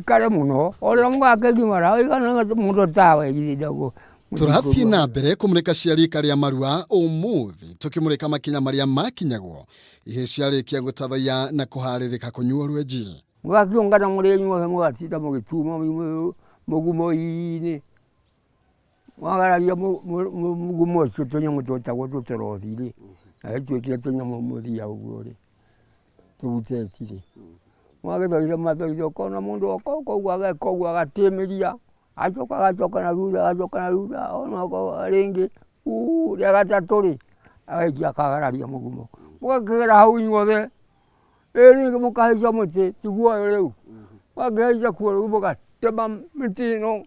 ikare muno ora mugake gimara igana mundo tawe gidago turathi na mbere kumurika ciarika ria marua umuthi tukimurika makinya maria makinyagwo ihe ciarikia gutathaya na kuharirika kunyua rweji mugakiongana muri nyuo he mugatita mugituma mugumo ini mwagararia mugumo ucio tunyamu twatagwo tutorothire twikire tunyamu muthia uguo ri tugutetire mwagithoire mathoitho kona mundu okogwo agekogwo agatimiria acoka na thutha ona ringi ria gatatu ri agaikia akagararia mugumo mugakigera hau inyuothe ringi mukahaica muti tiguoyo riu mwakihaica kuo riu mugatema miti ino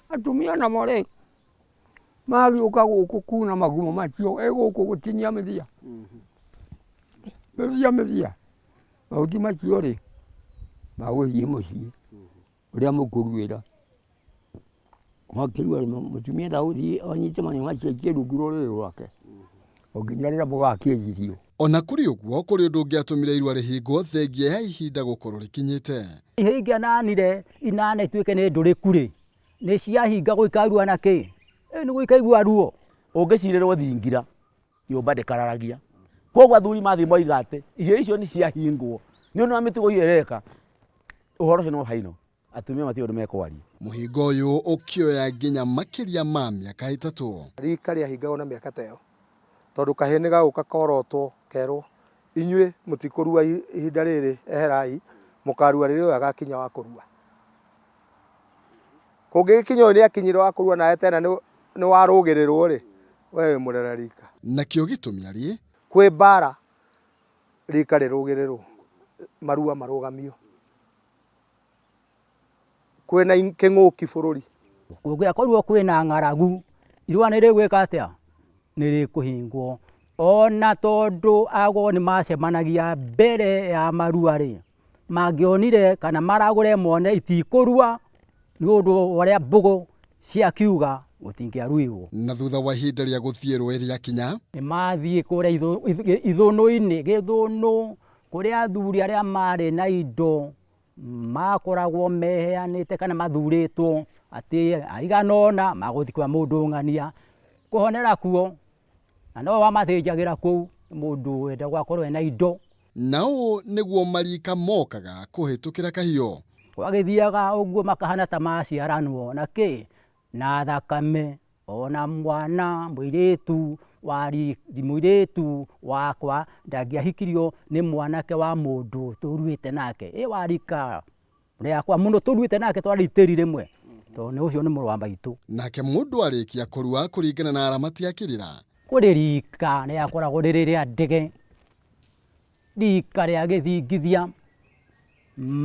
atumia namo ri magiuka guku kuna magumo macio guku gutinia mithia mauti macio ri magũthiĩ mũciĩ ũrĩa mũkũruĩra mwakĩrua mũtumia ndagũthiĩ onyite mani maciaikie rungu rũrĩrĩ rwake onginya rĩrĩa mũgakĩenjirio. Ona kũrĩ ũguo kũrĩ ũndũ ũngĩatũmire irua rĩhingwo thengia ya ihinda gũkorwo rĩkinyĩte. Ihinga nanire inana ituĩke nĩ ndũrĩku rĩ nĩ ciahinga gũikarua na kĩ nĩ gũikaigua ruo ũngĩcirĩrwo thingira nyũmba ndĩkararagia koguo athuri mathi moiga atĩ ihĩĩ icio nĩ ciahingwo nĩ ũndũ wa mĩtugo ĩreka uhoro ũcio no haino atumia matio ũndũ mekwaria. Mũhingo ũyũ ũkĩoya nginya makĩria ma mĩaka 3. Rika rĩahingagwo na mĩaka ta ĩyo tondũ kahĩĩ nĩ gagũka korotwo kerwo inyuĩ mũtikũrua ihinda rĩrĩ eherai mũkarua rĩrĩa ũyũ agakinya wa kũrua. Kũngĩkinya ũyũ nĩ akinyire wa kũrua nawe tena nĩ warũgĩrĩrwo rĩ we wĩ mũrera rika. Nakĩo gĩtũmi arĩ kwĩ mbara rika rĩrũgĩrĩrwo marua marũgamio kwĩna kĩng'ũki bũrũri. Kũngĩakorwo kwĩna ng'aragu irua nĩ rĩgwĩka atĩa nĩ rĩkũhingwo ona tondũ agwo nĩ macemanagia mbere ya marua rĩ mangĩonire kana maragũre mone itikũrua nĩ ũndũ ũrĩa mbũgũ ciakiuga gũtingĩaruirwo. Na thutha wa ihinda rĩa gũthiĩrwo rĩakinya nĩ mathiĩ kũrĩa ithũnũ-inĩ gĩthũnũ kũrĩa athuri arĩa marĩ na indo makoragwo meheanĩte kana mathurĩtwo atĩ aigana ũna magũthiĩ kwa mũndũ ng'ania kũhonera kuo na no wamathĩnjagĩra kũu mũndũ wenda gwakorwo ena indo. Nao nĩguo marika mokaga kũhĩtũkĩra kahiũ gwagĩthiaga ũguo makahana ta maciaranwo na kĩ na thakame ona mwana mũirĩtu mũirĩtu wakwa ndangĩahikirio nĩ mwanake wa mũndũ tũruĩte nake warika rĩakwa mũno tũruĩte nake twarĩtĩri rĩmwe tondũ nĩ ũcio nĩ mũrũ wa maitũ. Nake mũndũ arĩkia kũrua kũringana na aramati akĩrĩra kũrĩ rika nĩ akoragwo rĩrĩ rĩa ndege rika rĩa gĩthingithia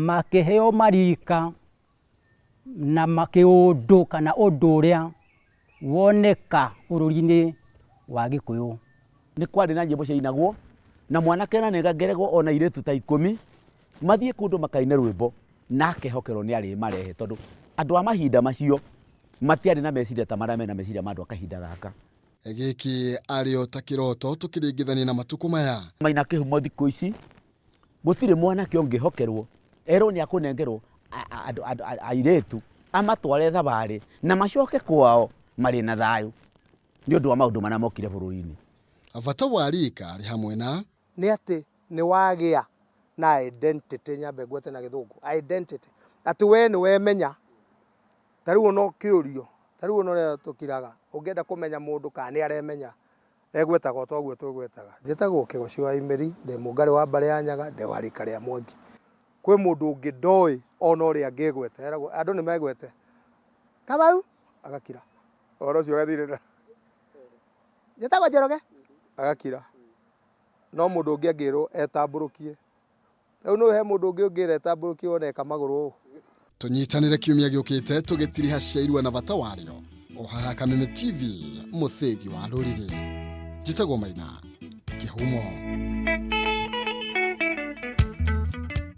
makĩheo marika na makĩũndũ kana ũndũ ũrĩa woneka bũrũri-inĩ wa Gĩkũyũ. Nĩ kwarĩ na nyĩmbo ciainagwo na mwanake na nĩgageragwo ona irĩtu ta 10 mathiĩ kũndũ makaine rwĩmbo na akehokerwo nĩ arĩ marehe tondũ andũ a mahinda macio matiarĩ na meciria ta marĩa mena meciria ma andũ a kahinda gaka. Gĩkĩ arĩ o ta kĩroto tũkĩringithania na matukũ maya. Maina kĩhumo thikũ ici gũtirĩ mwanake ũngĩhokerwo erwo nĩ akũnengerwo airĩtu amatware thabarĩ na macoke kwao marĩ na thayũ nĩ ũndũ wa maũndũ marĩa mokire bũrũri-inĩ. Bata wa rika arĩ hamwe na nĩ atĩ nĩ wagĩa na identity nyambe ngwete na gĩthũngũ identity atĩ we nĩ wemenya ta rĩu no kĩũrio ta rĩu no rĩa tũkiraga ũngĩenda kũmenya mũndũ kana nĩ aremenya egwetaga o toguo tũgwetaga. Njĩtagwo Kĩgoci wa Imeri ndĩ mũngarĩ wa Mbarĩ ya Nyaga ndĩ wa rika rĩa Mwangi. Kwĩ mũndũ ũngĩ ndoĩ ona ũrĩa angĩgweta eragwo andũ nĩ megwete Kamau agakira ũhoro ũcio ũgathirĩra njĩtagwo Njoroge agakira no mũndũ ũngĩ angĩrwo etambũrũkie rĩu no he mũndũ ũngĩ ũngĩra etambũrũkie oneka magũrũ. Tũnyitanĩre kiumia gĩũkĩte tũgĩtiriha ciairua na bata warĩo o haha Kameme TV mũthĩgi wa rũrĩrĩ. Njĩtagwo Maina Kĩhumo.